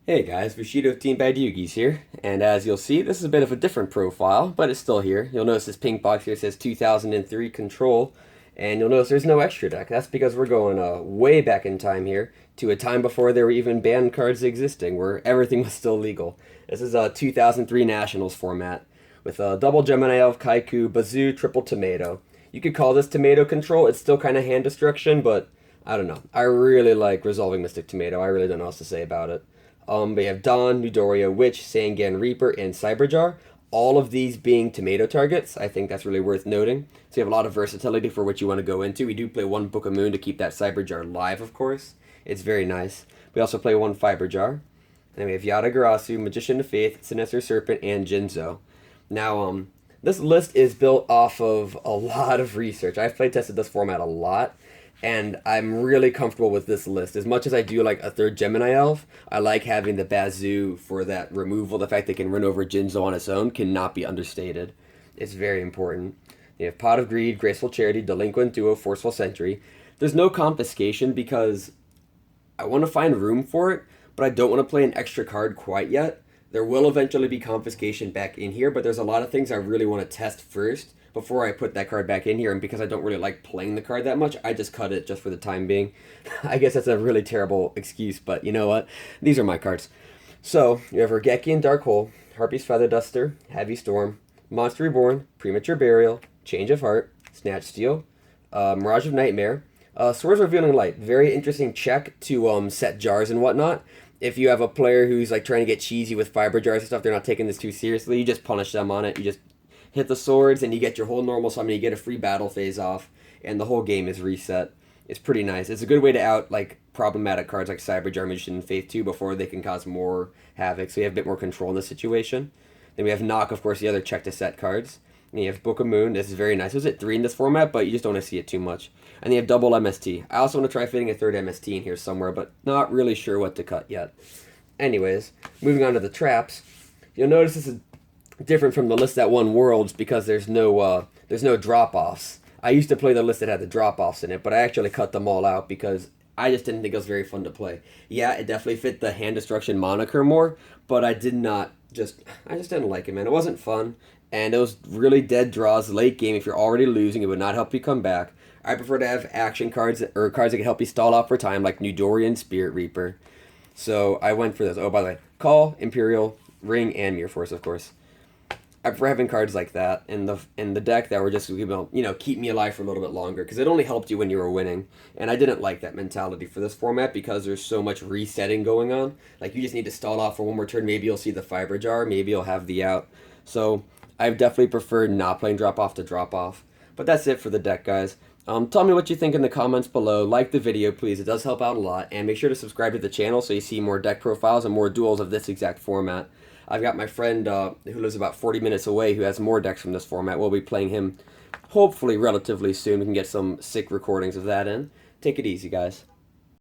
Hey guys, Bushido of Team Bad Yugis here, and as you'll see, this is a bit of a different profile, but it's still here. You'll notice this pink box here says 2003 Control, and you'll notice there's no extra deck. That's because we're going way back in time here, to a time before there were even banned cards existing, where everything was still legal. This is a 2003 Nationals format, with a double Gemini Elf, Kaiku, Bazoo, triple Tomato. You could call this Tomato Control, it's still kind of hand destruction, but I don't know. I really like Resolving Mystic Tomato, I really don't know what else to say about it. We have Dawn, Midoriya, Witch, Sangan, Reaper, and Cyberjar. All of these being tomato targets. I think that's really worth noting. So you have a lot of versatility for what you want to go into. We do play one Book of Moon to keep that Cyberjar live, of course. It's very nice. We also play one Fiberjar. And then we have Yatagarasu, Magician of Faith, Sinister Serpent, and Jinzo. Now, this list is built off of a lot of research. I've play tested this format a lot. And I'm really comfortable with this list. As much as I do like a third Gemini Elf, I like having the Bazoo for that removal. The fact they can run over Jinzo on its own cannot be understated. It's very important. You have Pot of Greed, Graceful Charity, Delinquent Duo, Forceful Sentry. There's no confiscation because I want to find room for it, but I don't want to play an extra card quite yet. There will eventually be confiscation back in here, but there's a lot of things I really want to test first before I put that card back in here, and because I don't really like playing the card that much, I just cut it just for the time being. I guess that's a really terrible excuse, but you know what? These are my cards. So, you have Raigeki Dark Hole, Harpy's Feather Duster, Heavy Storm, Monster Reborn, Premature Burial, Change of Heart, Snatch Steal, Mirage of Nightmare, Swords Revealing Light. Very interesting check to set jars and whatnot. If you have a player who's like trying to get cheesy with fiber jars and stuff, they're not taking this too seriously, you just punish them on it. You just hit the swords and you get your whole normal summon, you get a free battle phase off, and the whole game is reset. It's pretty nice. It's a good way to out like problematic cards like Cyberjar, Magician, and Faith too before they can cause more havoc, so you have a bit more control in the situation. Then we have Knock, of course, the other check to set cards. And you have Book of Moon. This is very nice. It was at 3 in this format, but you just don't want to see it too much. And you have double MST. I also want to try fitting a third MST in here somewhere, but not really sure what to cut yet. Anyways, moving on to the traps. You'll notice this is different from the list that won Worlds because there's no drop-offs. I used to play the list that had the drop-offs in it, but I actually cut them all out because I just didn't think it was very fun to play. Yeah, it definitely fit the hand destruction moniker more, but I just didn't like it, man. It wasn't fun, and it was really dead draws late game. If you're already losing, it would not help you come back. I prefer to have action cards or cards that can help you stall out for time, like Nidorian, Spirit Reaper. So I went for this. Oh, by the way, Call, Imperial, Ring, and Mirror Force, of course. I prefer having cards like that in the deck that were just, keep me alive for a little bit longer, because it only helped you when you were winning. And I didn't like that mentality for this format because there's so much resetting going on. Like, you just need to stall off for one more turn. Maybe you'll see the Fiber Jar. Maybe you'll have the out. So I definitely prefer not playing drop-off to drop-off. But that's it for the deck, guys. Tell me what you think in the comments below. Like the video, please. It does help out a lot. And make sure to subscribe to the channel so you see more deck profiles and more duels of this exact format. I've got my friend who lives about 40 minutes away who has more decks from this format. We'll be playing him hopefully relatively soon. We can get some sick recordings of that in. Take it easy, guys.